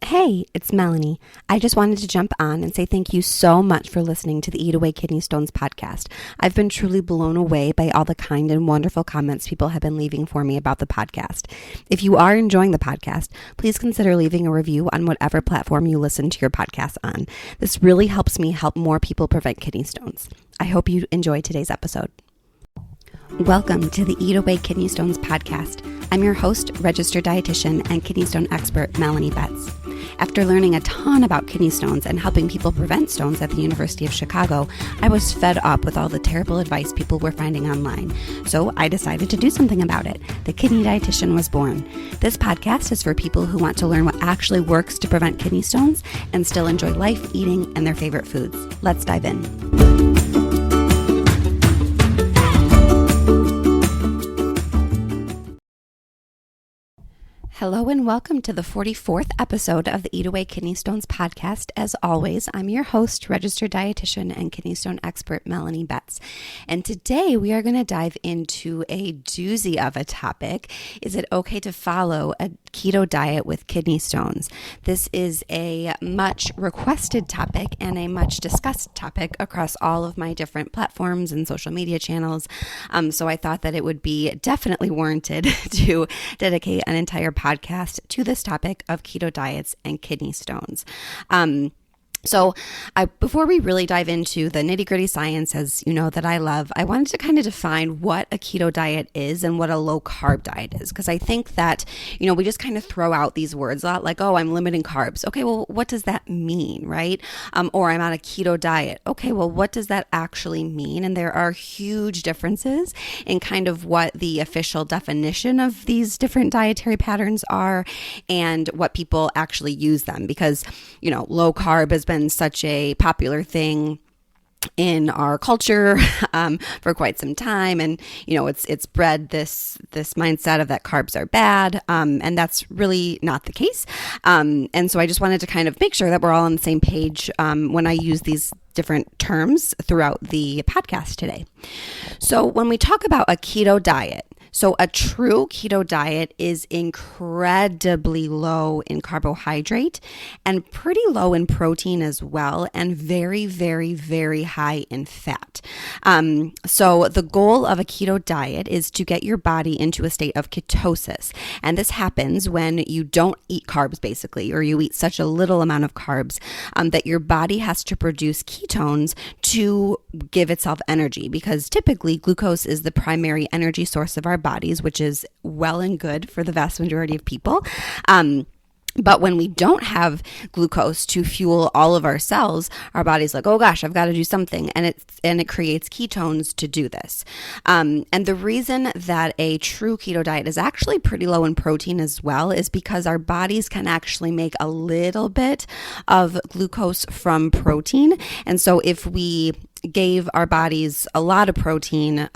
Hey, it's Melanie. I just wanted to jump on and say thank you so much for listening to the Eat Away Kidney Stones podcast. I've been truly blown away by all the kind and wonderful comments people have been leaving for me about the podcast. If you are enjoying the podcast, please consider leaving a review on whatever platform you listen to your podcast on. This really helps me help more people prevent kidney stones. I hope you enjoy today's episode. Welcome to the Eat Away Kidney Stones podcast. I'm your host, registered dietitian and kidney stone expert, Melanie Betts. After learning a ton about kidney stones and helping people prevent stones at the University of Chicago, I was fed up with all the terrible advice people were finding online. So I decided to do something about it. The Kidney Dietitian was born. This podcast is for people who want to learn what actually works to prevent kidney stones and still enjoy life, eating, and their favorite foods. Let's dive in. Hello and welcome to the 44th episode of the Eat Away Kidney Stones podcast. As always, I'm your host, registered dietitian and kidney stone expert, Melanie Betts. And today we are going to dive into a doozy of a topic. Is it okay to follow a keto diet with kidney stones? This is a much requested topic and a much discussed topic across all of my different platforms and social media channels. So I thought that it would be definitely warranted to dedicate an entire podcast to this topic of keto diets and kidney stones. So before we really dive into the nitty-gritty science, as you know that I love, I wanted to kind of define what a keto diet is and what a low-carb diet is. Because I think that, we just kind of throw out these words a lot like, oh, I'm limiting carbs. Okay, well, what does that mean, right? Or I'm on a keto diet. Okay, well, what does that actually mean? And there are huge differences in kind of what the official definition of these different dietary patterns are and what people actually use them. Because, low carb has been such a popular thing in our culture for quite some time, and it's bred this mindset of that carbs are bad, and that's really not the case. And so I just wanted to kind of make sure that we're all on the same page when I use these different terms throughout the podcast today. So when we talk about a keto diet, so a true keto diet is incredibly low in carbohydrate and pretty low in protein as well, and very, very, very high in fat. So the goal of a keto diet is to get your body into a state of ketosis. And this happens when you don't eat carbs, basically, or you eat such a little amount of carbs that your body has to produce ketones to give itself energy, because typically glucose is the primary energy source of our bodies, which is well and good for the vast majority of people. But when we don't have glucose to fuel all of our cells, our body's like, oh gosh, I've got to do something. And it creates ketones to do this. And the reason that a true keto diet is actually pretty low in protein as well is because our bodies can actually make a little bit of glucose from protein. And so if we gave our bodies a lot of protein,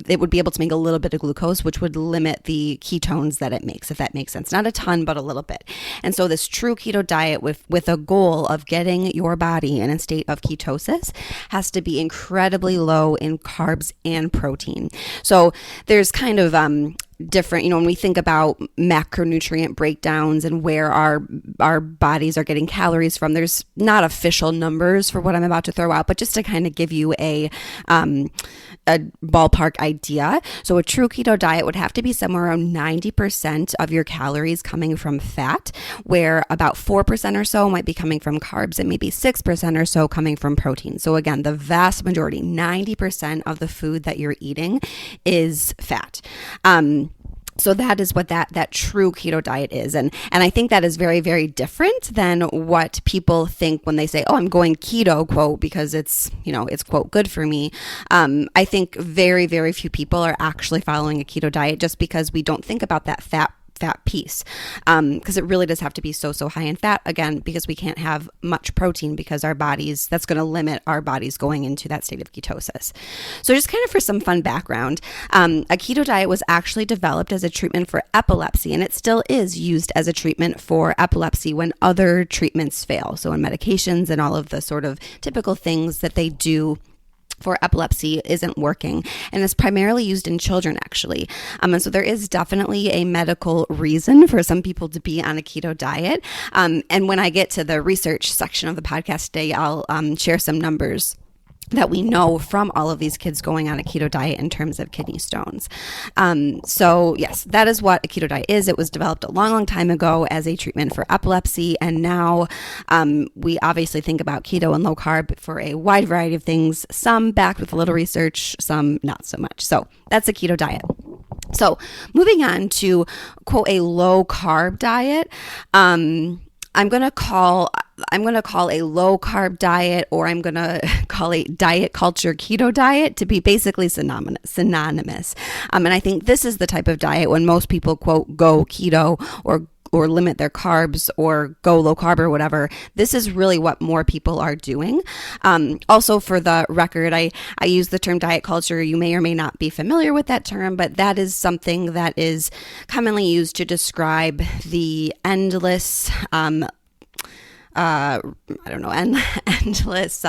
it would be able to make a little bit of glucose, which would limit the ketones that it makes, if that makes sense. Not a ton, but a little bit. And so this true keto diet with a goal of getting your body in a state of ketosis has to be incredibly low in carbs and protein. So there's kind of different, when we think about macronutrient breakdowns and where our bodies are getting calories from, there's not official numbers for what I'm about to throw out, but just to kind of give you a ballpark idea. So a true keto diet would have to be somewhere around 90% of your calories coming from fat, where about 4% or so might be coming from carbs and maybe 6% or so coming from protein. So again, the vast majority, 90% of the food that you're eating is fat. So that is what that true keto diet is. And I think that is very, very different than what people think when they say, oh, I'm going keto, quote, because it's quote, good for me. I think very, very few people are actually following a keto diet just because we don't think about that fat piece, because it really does have to be so high in fat, again, because we can't have much protein because that's going to limit our bodies going into that state of ketosis. So just kind of for some fun background, a keto diet was actually developed as a treatment for epilepsy, and it still is used as a treatment for epilepsy when other treatments fail. So in medications and all of the sort of typical things that they do for epilepsy isn't working, and it's primarily used in children, actually. And so there is definitely a medical reason for some people to be on a keto diet. And when I get to the research section of the podcast today, I'll share some numbers that we know from all of these kids going on a keto diet in terms of kidney stones. So yes, that is what a keto diet is. It was developed a long, long time ago as a treatment for epilepsy. And now we obviously think about keto and low carb for a wide variety of things, some backed with a little research, some not so much. So that's a keto diet. So moving on to, quote, a low carb diet, I'm going to call a low carb diet, or I'm going to call a diet culture keto diet, to be basically synonymous. And I think this is the type of diet when most people, quote, go keto or limit their carbs or go low carb or whatever. This is really what more people are doing. Also, for the record, I use the term diet culture. You may or may not be familiar with that term, but that is something that is commonly used to describe the endless endless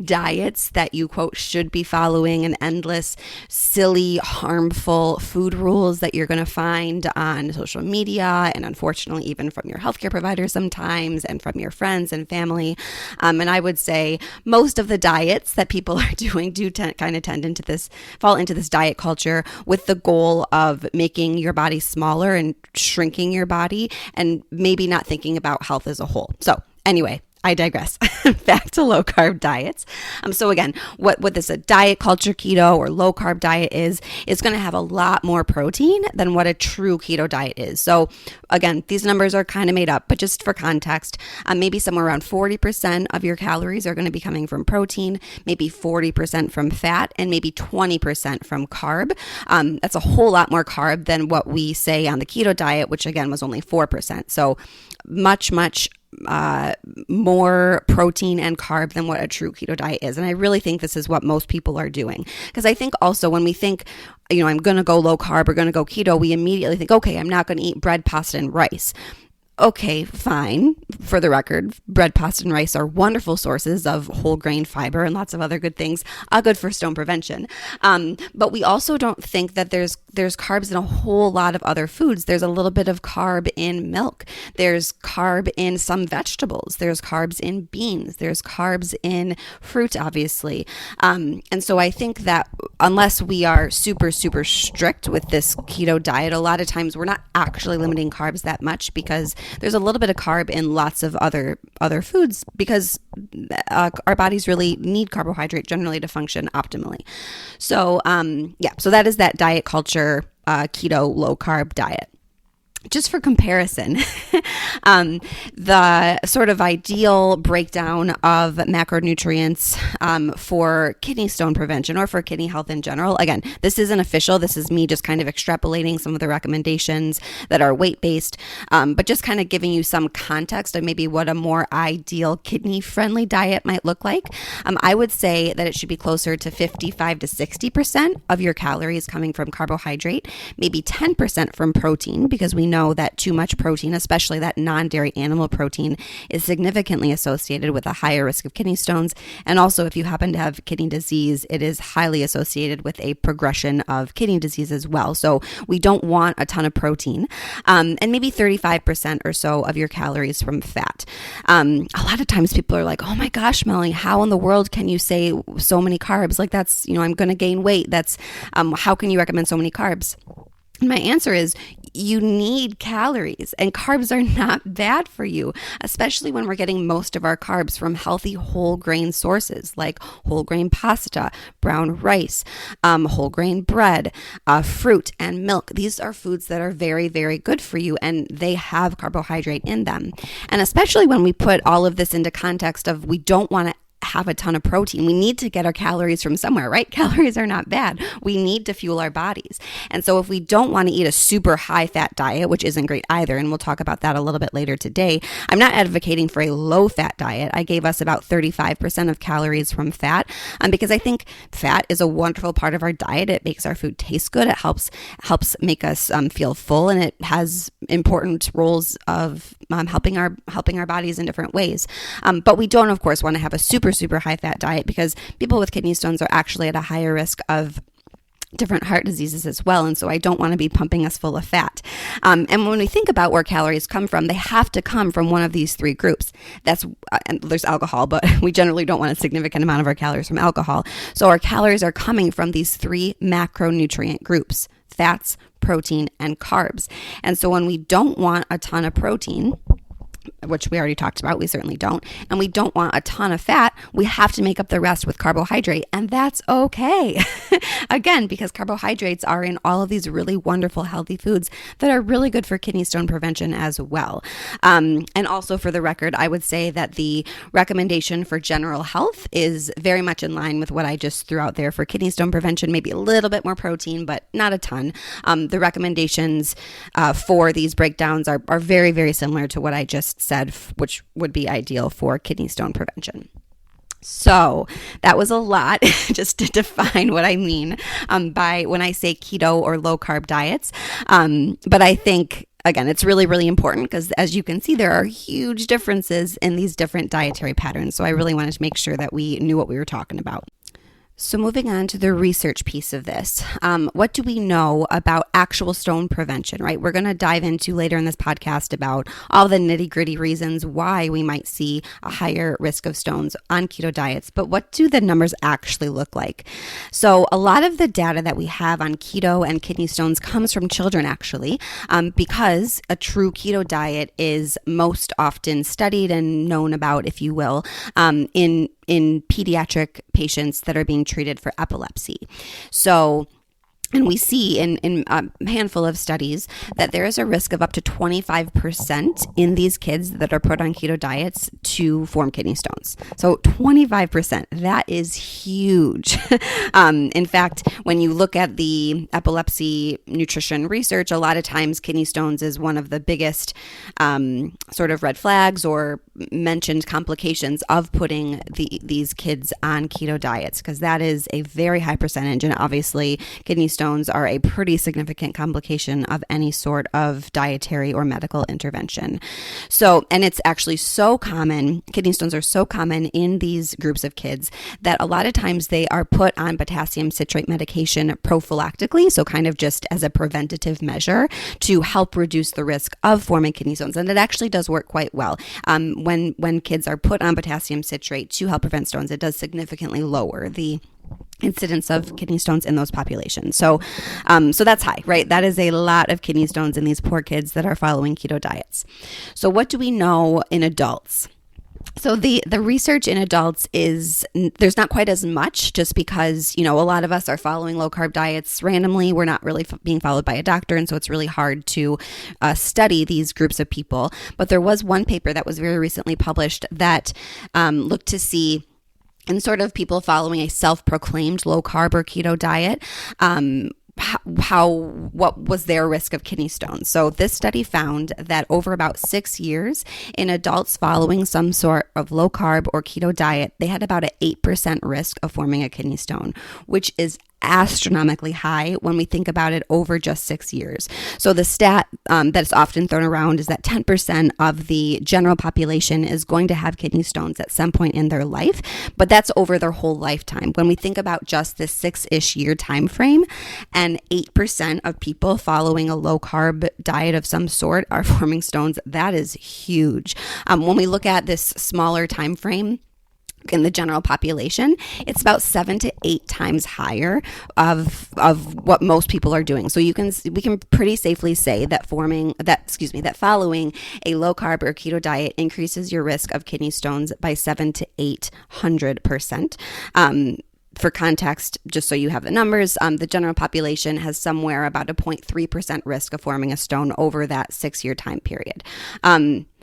diets that you, quote, should be following, and endless silly, harmful food rules that you're going to find on social media, and unfortunately even from your healthcare provider sometimes, and from your friends and family. And I would say most of the diets that people are doing do fall into this diet culture with the goal of making your body smaller and shrinking your body, and maybe not thinking about health as a whole. So anyway, I digress. Back to low carb diets. So again, what this a diet culture keto or low carb diet is going to have a lot more protein than what a true keto diet is. So again, these numbers are kind of made up, but just for context, maybe somewhere around 40% of your calories are going to be coming from protein, maybe 40% from fat, and maybe 20% from carb. That's a whole lot more carb than what we say on the keto diet, which again was only 4%. So much more protein and carb than what a true keto diet is. And I really think this is what most people are doing. Because I think also when we think, I'm going to go low carb or going to go keto, we immediately think, okay, I'm not going to eat bread, pasta, and rice. Okay, fine. For the record, bread, pasta, and rice are wonderful sources of whole grain fiber and lots of other good things, good for stone prevention. But we also don't think that there's carbs in a whole lot of other foods. There's a little bit of carb in milk. There's carb in some vegetables. There's carbs in beans. There's carbs in fruit, obviously. And so I think that unless we are super, super strict with this keto diet, a lot of times we're not actually limiting carbs that much, because there's a little bit of carb in lots of other foods, because our bodies really need carbohydrate generally to function optimally. So so that is that diet culture keto low carb diet. Just for comparison, the sort of ideal breakdown of macronutrients for kidney stone prevention or for kidney health in general. Again, this isn't official. This is me just kind of extrapolating some of the recommendations that are weight-based, but just kind of giving you some context of maybe what a more ideal kidney-friendly diet might look like. I would say that it should be closer to 55 to 60% of your calories coming from carbohydrate, maybe 10% from protein, because we know that too much protein, especially that non-dairy animal protein, is significantly associated with a higher risk of kidney stones. And also, if you happen to have kidney disease, it is highly associated with a progression of kidney disease as well. So we don't want a ton of protein, and maybe 35% or so of your calories from fat. A lot of times people are like, oh my gosh, Melanie, how in the world can you say so many carbs? Like that's, I'm going to gain weight. That's, how can you recommend so many carbs? My answer is you need calories, and carbs are not bad for you, especially when we're getting most of our carbs from healthy whole grain sources like whole grain pasta, brown rice, whole grain bread, fruit, and milk. These are foods that are very, very good for you, and they have carbohydrate in them. And especially when we put all of this into context of we don't want to have a ton of protein. We need to get our calories from somewhere, right? Calories are not bad. We need to fuel our bodies. And so if we don't want to eat a super high fat diet, which isn't great either, and we'll talk about that a little bit later today, I'm not advocating for a low fat diet. I gave us about 35% of calories from fat, because I think fat is a wonderful part of our diet. It makes our food taste good. It helps make us feel full, and it has important roles of helping our bodies in different ways. But we don't, of course, want to have a super, super high fat diet, because people with kidney stones are actually at a higher risk of different heart diseases as well. And so I don't want to be pumping us full of fat. And when we think about where calories come from, they have to come from one of these three groups. And there's alcohol, but we generally don't want a significant amount of our calories from alcohol. So our calories are coming from these three macronutrient groups: fats, protein, and carbs. And so when we don't want a ton of protein, which we already talked about, we certainly don't, and we don't want a ton of fat, we have to make up the rest with carbohydrate, and that's okay. Again, because carbohydrates are in all of these really wonderful healthy foods that are really good for kidney stone prevention as well. And also, for the record, I would say that the recommendation for general health is very much in line with what I just threw out there for kidney stone prevention, maybe a little bit more protein, but not a ton. The recommendations for these breakdowns are very, very similar to what I just said, which would be ideal for kidney stone prevention. So that was a lot just to define what I mean by when I say keto or low carb diets. But I think, again, it's really, really important because, as you can see, there are huge differences in these different dietary patterns. So I really wanted to make sure that we knew what we were talking about. So moving on to the research piece of this, what do we know about actual stone prevention, right? We're going to dive into later in this podcast about all the nitty gritty reasons why we might see a higher risk of stones on keto diets, but what do the numbers actually look like? So a lot of the data that we have on keto and kidney stones comes from children, actually, because a true keto diet is most often studied and known about, if you will, in pediatric patients that are being treated for epilepsy. So, and we see in a handful of studies that there is a risk of up to 25% in these kids that are put on keto diets to form kidney stones. So 25%, that is huge. In fact, when you look at the epilepsy nutrition research, a lot of times kidney stones is one of the biggest sort of red flags or mentioned complications of putting these kids on keto diets, because that is a very high percentage. And obviously, kidney stones are a pretty significant complication of any sort of dietary or medical intervention. So, and it's actually so common, kidney stones are so common in these groups of kids that a lot of times they are put on potassium citrate medication prophylactically, so kind of just as a preventative measure to help reduce the risk of forming kidney stones. And it actually does work quite well. When kids are put on potassium citrate to help prevent stones, it does significantly lower the incidence of kidney stones in those populations. So that's high, right? That is a lot of kidney stones in these poor kids that are following keto diets. So what do we know in adults? So the research in adults is, there's not quite as much, just because, a lot of us are following low carb diets randomly. We're not really being followed by a doctor. And so it's really hard to study these groups of people. But there was one paper that was very recently published that looked to see, and sort of people following a self-proclaimed low carb or keto diet, what was their risk of kidney stones. So this study found that over about 6 years in adults following some sort of low carb or keto diet, they had about an 8% risk of forming a kidney stone, which is astronomically high when we think about it over just 6 years. So the stat that's often thrown around is that 10% of the general population is going to have kidney stones at some point in their life, but that's over their whole lifetime. When we think about just this 6-ish year time frame, and 8% of people following a low carb diet of some sort are forming stones, that is huge. When we look at this smaller time frame in the general population, it's about 7 to 8 times higher of what most people are doing. So we can pretty safely say that following a low carb or keto diet increases your risk of kidney stones by 700 to 800%. For context, just so you have the numbers, the general population has somewhere about a 0.3% risk of forming a stone over that 6-year time period.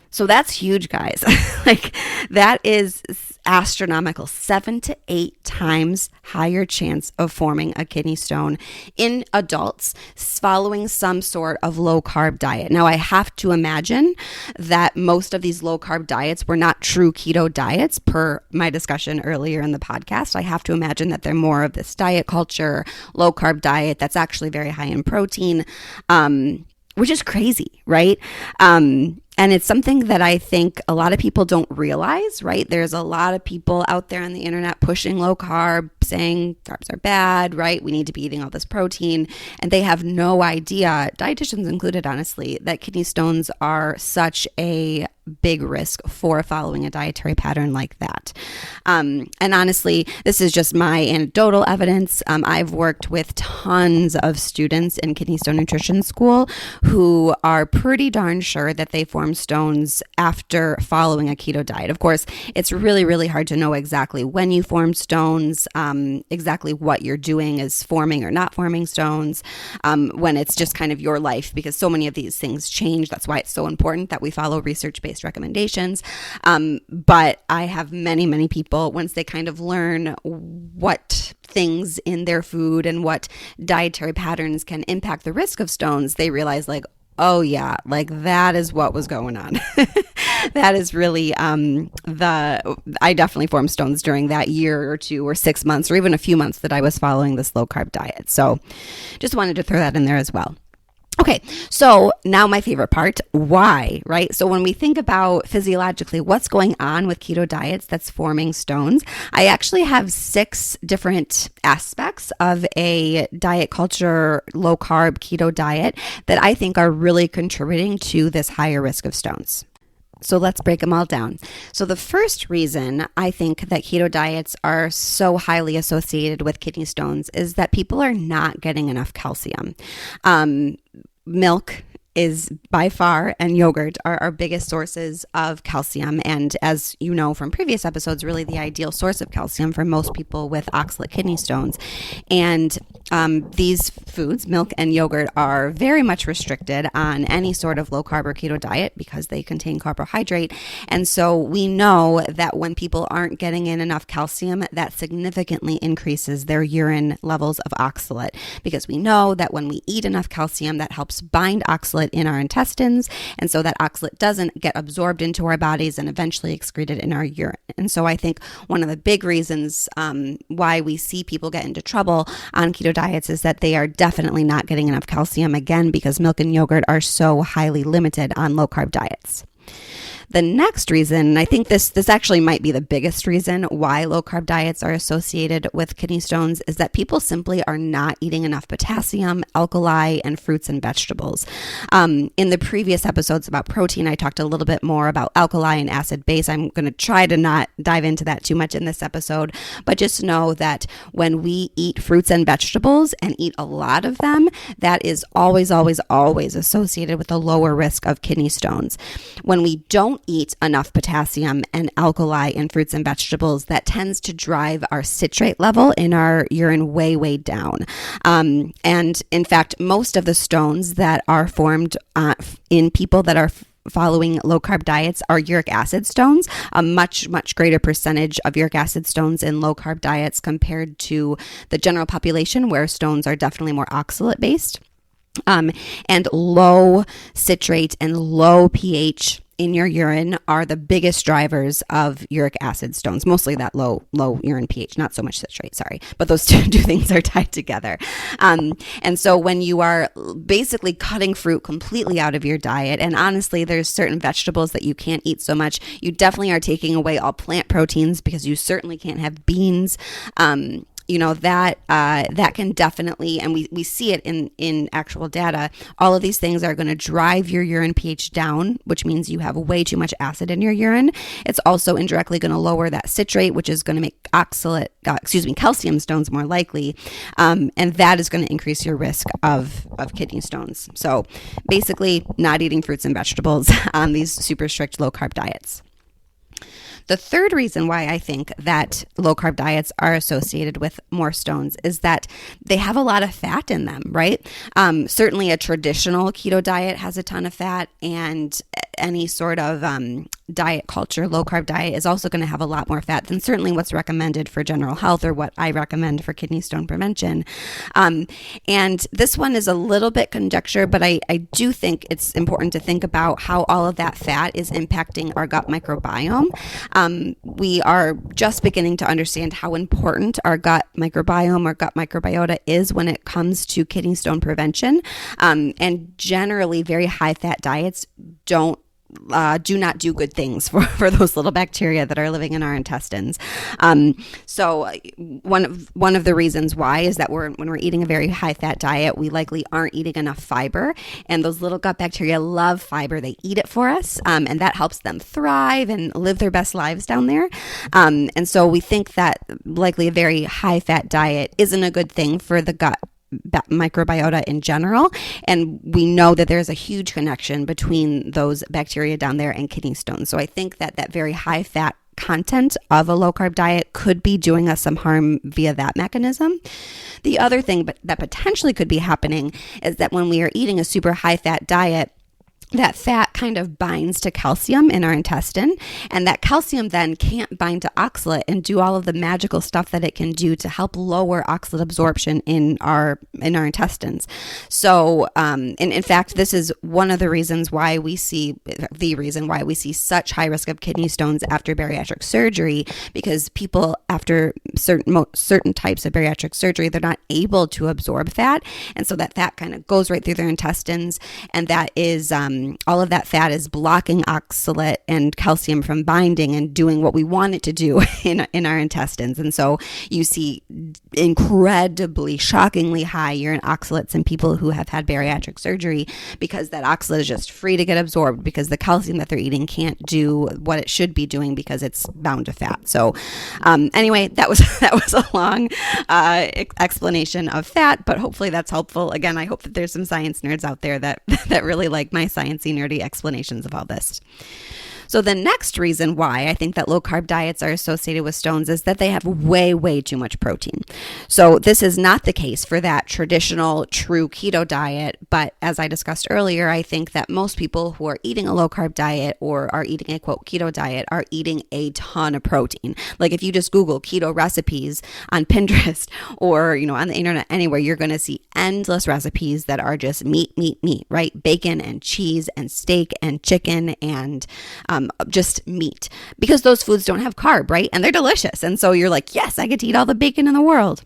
So that's huge, guys. Like, that is astronomical. 7 to 8 times higher chance of forming a kidney stone in adults following some sort of low carb diet. Now, I have to imagine that most of these low carb diets were not true keto diets, per my discussion earlier in the podcast. I have to imagine that they're more of this diet culture, low carb diet that's actually very high in protein, which is crazy, right? And it's something that I think a lot of people don't realize, right? There's a lot of people out there on the internet pushing low carb, saying carbs are bad, right? We need to be eating all this protein. And they have no idea, dietitians included, honestly, that kidney stones are such a big risk for following a dietary pattern like that. And honestly, this is just my anecdotal evidence. I've worked with tons of students in kidney stone nutrition school who are pretty darn sure that they form stones after following a keto diet. Of course, it's really, really hard to know exactly when you form stones, exactly what you're doing is forming or not forming stones, when it's just kind of your life, because so many of these things change. That's why it's so important that we follow research-based recommendations. But I have many, many people, once they kind of learn what things in their food and what dietary patterns can impact the risk of stones, they realize like, oh yeah, like that is what was going on. That is really I definitely formed stones during that year or 2 or 6 months or even a few months that I was following this low carb diet. So just wanted to throw that in there as well. Okay, so now my favorite part, why, right? So when we think about physiologically what's going on with keto diets that's forming stones, I actually have 6 different aspects of a diet culture, low carb keto diet that I think are really contributing to this higher risk of stones. So let's break them all down. So the first reason I think that keto diets are so highly associated with kidney stones is that people are not getting enough calcium. Milk is by far, and yogurt are our biggest sources of calcium. And as you know from previous episodes, really the ideal source of calcium for most people with oxalate kidney stones. And these foods, milk and yogurt, are very much restricted on any sort of low carb or keto diet because they contain carbohydrate. And so we know that when people aren't getting in enough calcium, that significantly increases their urine levels of oxalate, because we know that when we eat enough calcium, that helps bind oxalate in our intestines, and so that oxalate doesn't get absorbed into our bodies and eventually excreted in our urine. And so I think one of the big reasons why we see people get into trouble on keto diets is that they are definitely not getting enough calcium, again, because milk and yogurt are so highly limited on low carb diets. The next reason, and I think this actually might be the biggest reason why low carb diets are associated with kidney stones, is that people simply are not eating enough potassium, alkali, and fruits and vegetables. In the previous episodes about protein, I talked a little bit more about alkali and acid base. I'm going to try to not dive into that too much in this episode, but just know that when we eat fruits and vegetables and eat a lot of them, that is always, always, always associated with a lower risk of kidney stones. When we don't eat enough potassium and alkali in fruits and vegetables, that tends to drive our citrate level in our urine way, way down. And in fact, most of the stones that are formed in people that are following low carb diets are uric acid stones, a much, much greater percentage of uric acid stones in low carb diets compared to the general population, where stones are definitely more oxalate based. And low citrate and low pH in your urine are the biggest drivers of uric acid stones, mostly that low urine pH, not so much citrate, sorry, but those two things are tied together. And so when you are basically cutting fruit completely out of your diet, and honestly, there's certain vegetables that you can't eat so much, you definitely are taking away all plant proteins, because you certainly can't have beans. That can definitely, and we see it in actual data, all of these things are going to drive your urine pH down, which means you have way too much acid in your urine. It's also indirectly going to lower that citrate, which is going to make calcium stones more likely. And that is going to increase your risk of kidney stones. So basically not eating fruits and vegetables on these super strict low carb diets. The third reason why I think that low carb diets are associated with more stones is that they have a lot of fat in them, right? Certainly a traditional keto diet has a ton of fat, and any sort of diet culture, low carb diet, is also going to have a lot more fat than certainly what's recommended for general health, or what I recommend for kidney stone prevention. And this one is a little bit conjecture, but I do think it's important to think about how all of that fat is impacting our gut microbiome. We are just beginning to understand how important our gut microbiome or gut microbiota is when it comes to kidney stone prevention. And generally, very high fat diets don't do not do good things for those little bacteria that are living in our intestines. So one of the reasons why is that when we're eating a very high fat diet, we likely aren't eating enough fiber, and those little gut bacteria love fiber. They eat it for us, and that helps them thrive and live their best lives down there. And so we think that likely a very high fat diet isn't a good thing for the gut microbiota in general, and we know that there's a huge connection between those bacteria down there and kidney stones. So I think that very high fat content of a low carb diet could be doing us some harm via that mechanism. The other thing that potentially could be happening is that when we are eating a super high fat diet, that fat kind of binds to calcium in our intestine, and that calcium then can't bind to oxalate and do all of the magical stuff that it can do to help lower oxalate absorption in our intestines. So, in fact, this is one of the reasons why we see such high risk of kidney stones after bariatric surgery, because people after certain types of bariatric surgery, they're not able to absorb fat, and so that fat kind of goes right through their intestines, and that is all of that fat is blocking oxalate and calcium from binding and doing what we want it to do in our intestines. And so you see incredibly, shockingly high urine oxalates in people who have had bariatric surgery, because that oxalate is just free to get absorbed because the calcium that they're eating can't do what it should be doing because it's bound to fat. So anyway, that was a long explanation of fat, but hopefully that's helpful. Again, I hope that there's some science nerds out there that really like my sciencey, nerdy explanations of all this. So the next reason why I think that low carb diets are associated with stones is that they have way, way too much protein. So this is not the case for that traditional true keto diet, but as I discussed earlier, I think that most people who are eating a low carb diet or are eating a quote keto diet are eating a ton of protein. Like if you just Google keto recipes on Pinterest or, on the internet anywhere, you're going to see endless recipes that are just meat, right? Bacon and cheese and steak and chicken and just meat, because those foods don't have carb, right? And they're delicious. And so you're like, yes, I get to eat all the bacon in the world.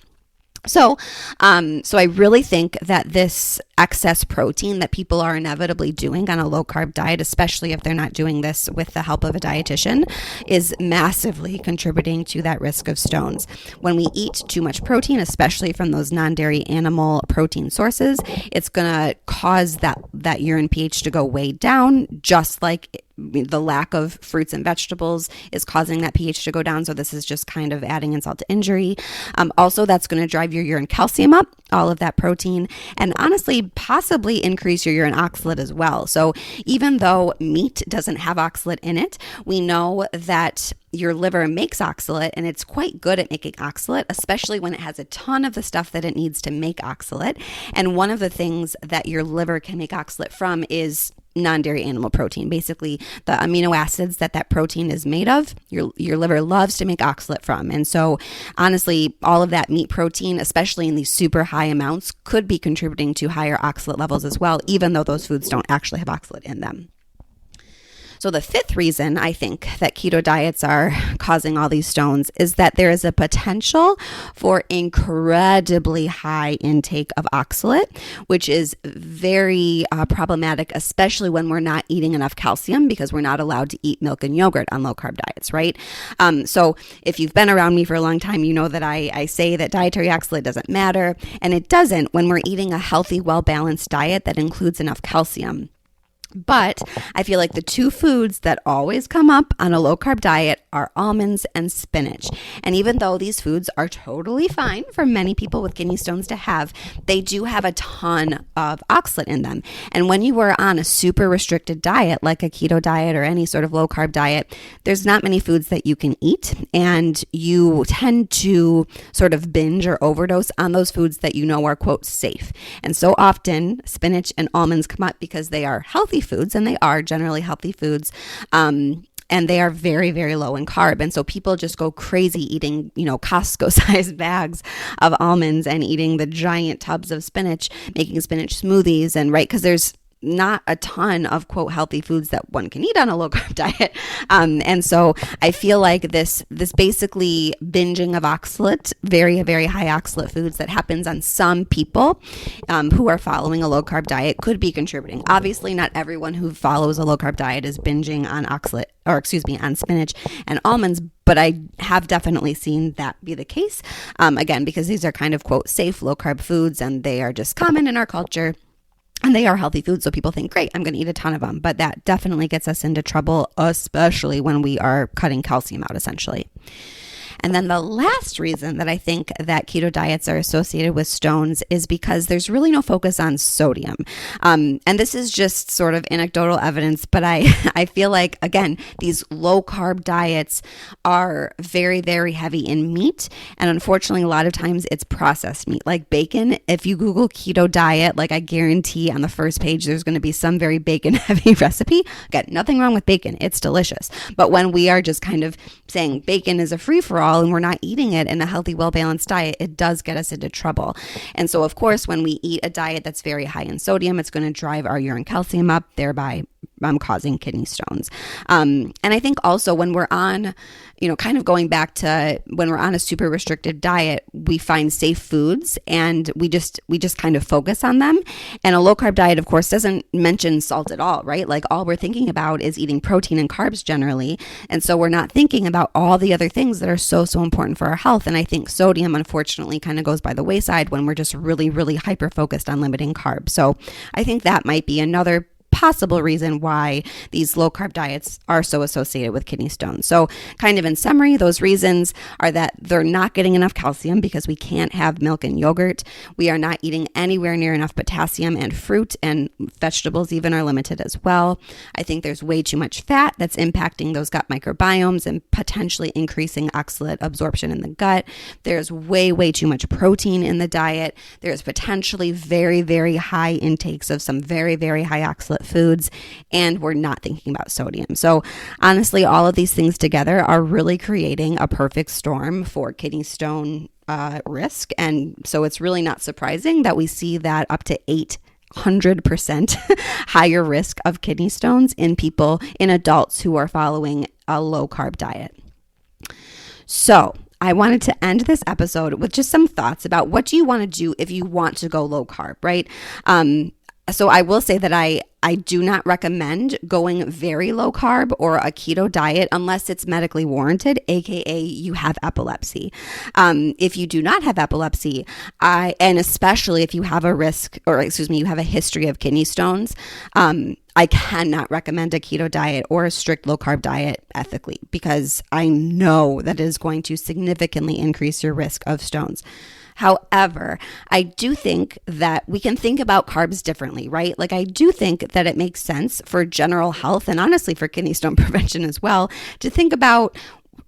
So I really think that this excess protein that people are inevitably doing on a low carb diet, especially if they're not doing this with the help of a dietitian, is massively contributing to that risk of stones. When we eat too much protein, especially from those non-dairy animal protein sources, it's going to cause that urine pH to go way down, just like the lack of fruits and vegetables is causing that pH to go down. So this is just kind of adding insult to injury. Also, that's going to drive your urine calcium up, all of that protein, and honestly, possibly increase your urine oxalate as well. So even though meat doesn't have oxalate in it, we know that your liver makes oxalate, and it's quite good at making oxalate, especially when it has a ton of the stuff that it needs to make oxalate. And one of the things that your liver can make oxalate from is non-dairy animal protein. Basically, the amino acids that protein is made of, your liver loves to make oxalate from. And so honestly, all of that meat protein, especially in these super high amounts, could be contributing to higher oxalate levels as well, even though those foods don't actually have oxalate in them. So the fifth reason I think that keto diets are causing all these stones is that there is a potential for incredibly high intake of oxalate, which is very problematic, especially when we're not eating enough calcium, because we're not allowed to eat milk and yogurt on low carb diets, right? So if you've been around me for a long time, you know that I say that dietary oxalate doesn't matter, and it doesn't when we're eating a healthy, well-balanced diet that includes enough calcium. But I feel like the two foods that always come up on a low carb diet are almonds and spinach. And even though these foods are totally fine for many people with kidney stones to have, they do have a ton of oxalate in them. And when you are on a super restricted diet, like a keto diet or any sort of low carb diet, there's not many foods that you can eat. And you tend to sort of binge or overdose on those foods that you know are, quote, safe. And so often spinach and almonds come up because they are healthy foods, and they are generally healthy foods. And they are very, very low in carb. And so people just go crazy eating, Costco-sized bags of almonds and eating the giant tubs of spinach, making spinach smoothies, and right, because there's not a ton of quote healthy foods that one can eat on a low carb diet. And so I feel like this basically binging of oxalate, very, very high oxalate foods that happens on some people who are following a low carb diet could be contributing. Obviously, not everyone who follows a low carb diet is binging on on spinach and almonds, but I have definitely seen that be the case. Again, because these are kind of quote safe low carb foods and they are just common in our culture. And they are healthy foods, so people think, great, I'm going to eat a ton of them. But that definitely gets us into trouble, especially when we are cutting calcium out, essentially. And then the last reason that I think that keto diets are associated with stones is because there's really no focus on sodium. And this is just sort of anecdotal evidence, but I feel like, again, these low carb diets are very, very heavy in meat. And unfortunately, a lot of times it's processed meat, like bacon. If you Google keto diet, like I guarantee on the first page, there's going to be some very bacon heavy recipe. Again, nothing wrong with bacon. It's delicious. But when we are just kind of saying bacon is a free for all, and we're not eating it in a healthy, well-balanced diet, it does get us into trouble. And so, of course, when we eat a diet that's very high in sodium, it's going to drive our urine calcium up, thereby causing kidney stones. And I think also when we're on, kind of going back to when we're on a super restricted diet, we find safe foods and we just kind of focus on them. And a low carb diet, of course, doesn't mention salt at all, right? Like all we're thinking about is eating protein and carbs generally. And so we're not thinking about all the other things that are so important for our health. And I think sodium, unfortunately, kind of goes by the wayside when we're just really, really hyper focused on limiting carbs. So I think that might be another possible reason why these low carb diets are so associated with kidney stones. So kind of in summary, those reasons are that they're not getting enough calcium because we can't have milk and yogurt. We are not eating anywhere near enough potassium, and fruit and vegetables even are limited as well. I think there's way too much fat that's impacting those gut microbiomes and potentially increasing oxalate absorption in the gut. There's way too much protein in the diet. There's potentially very, very high intakes of some very, very high oxalate foods, and we're not thinking about sodium. So honestly, all of these things together are really creating a perfect storm for kidney stone risk. And so it's really not surprising that we see that up to 800% higher risk of kidney stones in adults who are following a low carb diet. So I wanted to end this episode with just some thoughts about what do you want to do if you want to go low carb, right? So I will say that I do not recommend going very low carb or a keto diet unless it's medically warranted, aka you have epilepsy. If you do not have epilepsy, and especially if you have you have a history of kidney stones, I cannot recommend a keto diet or a strict low carb diet ethically, because I know that it is going to significantly increase your risk of stones. However, I do think that we can think about carbs differently, right? Like I do think that it makes sense for general health and honestly for kidney stone prevention as well to think about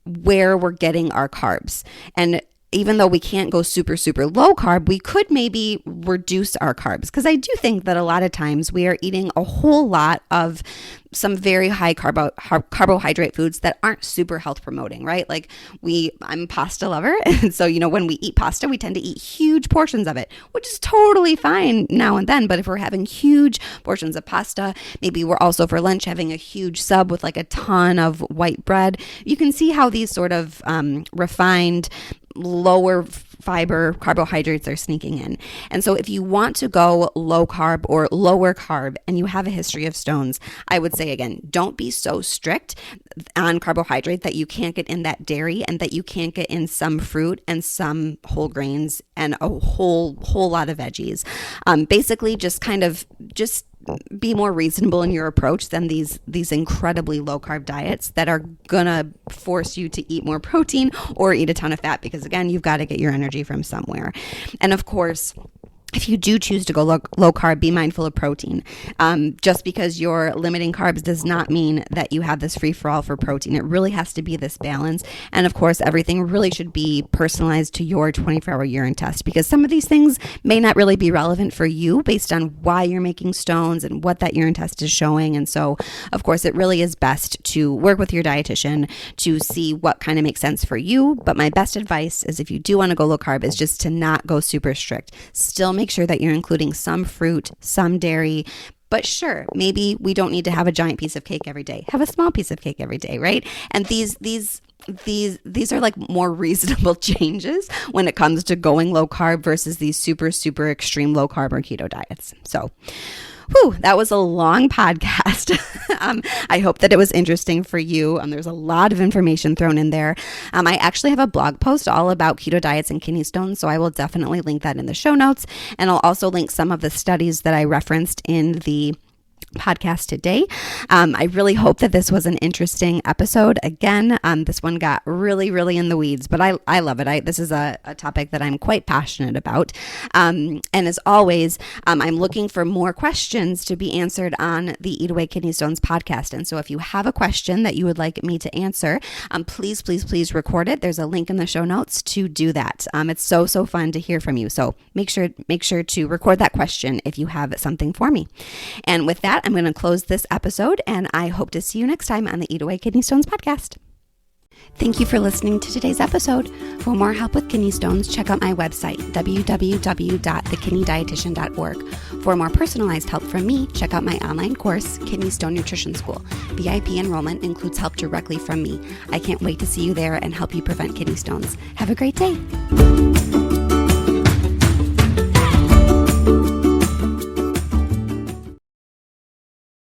where we're getting our carbs. And even though we can't go super, super low carb, we could maybe reduce our carbs, because I do think that a lot of times we are eating a whole lot of some very high carbohydrate foods that aren't super health promoting, right? Like I'm a pasta lover. And so, when we eat pasta, we tend to eat huge portions of it, which is totally fine now and then. But if we're having huge portions of pasta, maybe we're also for lunch having a huge sub with like a ton of white bread, you can see how these sort of refined, lower fiber carbohydrates are sneaking in. And so if you want to go low carb or lower carb and you have a history of stones, I would say, again, don't be so strict on carbohydrate that you can't get in that dairy and that you can't get in some fruit and some whole grains and a whole lot of veggies. Basically, just be more reasonable in your approach than these incredibly low carb diets that are gonna force you to eat more protein or eat a ton of fat, because again, you've got to get your energy from somewhere. And of course, if you do choose to go low carb, be mindful of protein. Just because you're limiting carbs does not mean that you have this free for all for protein. It really has to be this balance. And of course, everything really should be personalized to your 24-hour urine test, because some of these things may not really be relevant for you based on why you're making stones and what that urine test is showing. And so, of course, it really is best to work with your dietitian to see what kind of makes sense for you. But my best advice is, if you do want to go low carb, is just to not go super strict. Still make sure that you're including some fruit, some dairy, But sure, maybe we don't need to have a giant piece of cake every day. Have a small piece of cake every day, right? And these are like more reasonable changes when it comes to going low carb versus these super, super extreme low carb or keto diets. So that was a long podcast. I hope that it was interesting for you. There's a lot of information thrown in there. I actually have a blog post all about keto diets and kidney stones, so I will definitely link that in the show notes. And I'll also link some of the studies that I referenced in the podcast today. I really hope that this was an interesting episode. Again, this one got really, really in the weeds, but I love it. This is a topic that I'm quite passionate about. And as always, I'm looking for more questions to be answered on the Eat Away Kidney Stones podcast. And so if you have a question that you would like me to answer, please, please, please record it. There's a link in the show notes to do that. It's so fun to hear from you. So make sure to record that question if you have something for me. And with that, I'm going to close this episode, and I hope to see you next time on the Eat Away Kidney Stones podcast. Thank you for listening to today's episode. For more help with kidney stones, check out my website, www.thekidneydietitian.org. For more personalized help from me, check out my online course, Kidney Stone Nutrition School. VIP enrollment includes help directly from me. I can't wait to see you there and help you prevent kidney stones. Have a great day.